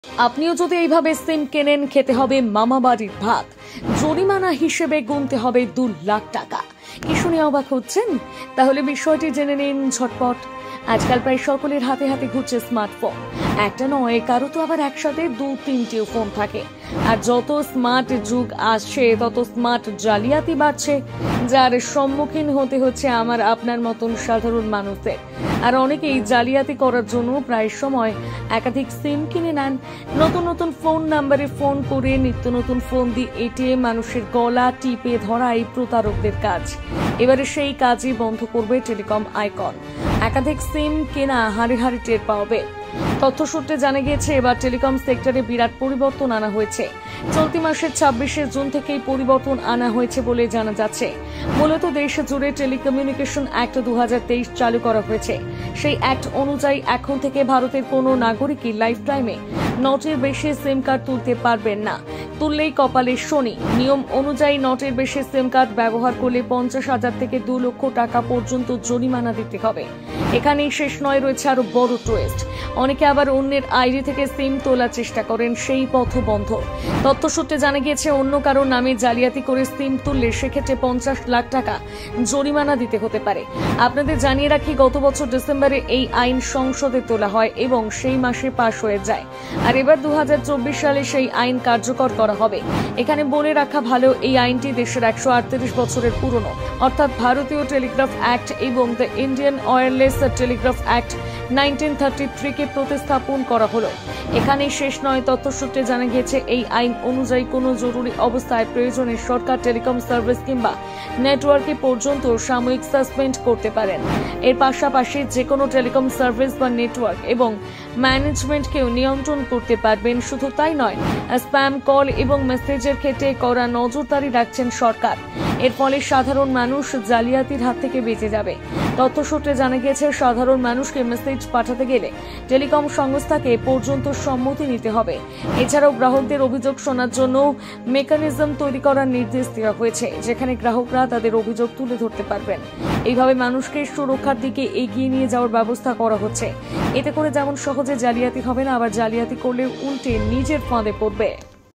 আপনিও যদি এইভাবে সিম কেনেন, খেতে হবে মামা বাড়ির ভাত, জরিমানা হিসেবে গুনতে হবে 2 লাখ টাকা। কি শুনে অবাক হচ্ছেন? তাহলে বিষয়টি জেনে নিন ঝটপট। আজকাল প্রায় সকলের হাতে হাতে ঘুরছে স্মার্টফোন। একটা নয়, কারো তো আবার একসাথে 2-3টিও ফোন থাকে। আর যত স্মার্ট যুগ আসছে তত স্মার্ট জালিয়াতি বাড়ছে, যার সম্মুখীন হতে হচ্ছে আমার আপনার মতন সাধারণ মানুষদের। আর অনেকেই জালিয়াতি করার জন্য প্রায় সময় একাধিক সিম কিনে নেন। নতুন নতুন ফোন নাম্বারে ফোন করে নিত্য নতুন ফোন দিয়ে এটিএম মানুষের গলা টিপে ধরাই প্রতারকদের কাজ। এবারে সেই কাজই বন্ধ করবে টেলিকম আইকন। একাধিক সিম কেনা হাড়ে হাড়ে টের পাবে। তথ্য সূত্রে জানা গিয়েছে, এবার টেলিকম সেক্টরে বিরাট পরিবর্তন আনা হয়েছে। চলতি মাসের 26শে জুন থেকেই পরিবর্তন আনা হয়েছে বলে জানা যাচ্ছে। মূলত দেশ জুড়ে টেলিকমিউনিকেশন অ্যাক্ট 2023 চালু করা হয়েছে। সেই অ্যাক্ট অনুযায়ী এখন থেকে ভারতের কোনো নাগরিকই লাইফ টাইমে 9টির বেশি সিম কার্ড তুলতে পারবেন না। তুললেই কপালে শনি। নিয়ম অনুযায়ী 9টির বেশি সিম কার্ড ব্যবহার করলে 50,000 থেকে 2 লক্ষ টাকা পর্যন্ত জরিমানা দিতে হবে। এখানেই শেষ নয়, রয়েছে আরো বড় টুইস্ট। অনেকে আবার অন্যের আইডি থেকে সিম তোলার চেষ্টা করেন, সেই পথ বন্ধ। তথ্য সূত্রে জানা গিয়েছে, অন্য কারোর নামে জালিয়াতি করে সিম তুললে সেক্ষেত্রে 50 লাখ টাকা জরিমানা দিতে হতে পারে। আপনাদের জানিয়ে রাখি, গত বছর ডিসেম্বরে এই আইন সংসদে তোলা হয় এবং সেই মাসে পাশ হয়ে যায়। আর এবার 2024 সালে সেই আইন কার্যকর করা হবে। এখানে বলে রাখা ভালো, এই আইনটি দেশের 138 বছরের পুরনো, অর্থাৎ ভারতীয় টেলিগ্রাফ অ্যাক্ট এবং the Indian wireless Telegraph act 1933 কে প্রতিস্থাপন করা হলো। এখানেই শেষ নয়। তথ্য সূত্রে জানা গিয়েছে, এই আইন অনুযায়ী কোনো জরুরি অবস্থায় প্রয়োজনে সরকার টেলিকম সার্ভিস কিংবা নেটওয়ার্কে পর্যন্ত সাময়িক সাসপেন্ড করতে পারেন। এর পাশাপাশি যে কোনো টেলিকম সার্ভিস বা নেটওয়ার্ক এবং ম্যানেজমেন্টকেও নিয়ন্ত্রণ করতে পারবেন। শুধু তাই নয়, স্প্যাম কল এবং মেসেজের ক্ষেত্রে কড়া নজরদারি রাখছেন সরকার। এর ফলে সাধারণ মানুষ জালিয়াতির হাত থেকে বেঁচে যাবে। তথ্য সূত্রে জানা গিয়েছে, সাধারণ মানুষকে মেসেজ পাঠাতে গেলে টেলিকম সংস্থাকে পর্যন্ত সম্মতি নিতে হবে। এছাড়াও গ্রাহকদের অভিযোগ শোনার জন্য মেকানিজম তৈরি করার নির্দেশ দেওয়া হয়েছে, যেখানে গ্রাহকরা তাদের অভিযোগ তুলে ধরতে পারবেন। এইভাবে মানুষকে সুরক্ষার দিকে এগিয়ে নিয়ে যাওয়ার ব্যবস্থা করা হচ্ছে। এতে করে যেমন সহজে জালিয়াতি হবে না, আবার জালিয়াতি করলে উল্টে নিজের ফাঁদে পড়বে।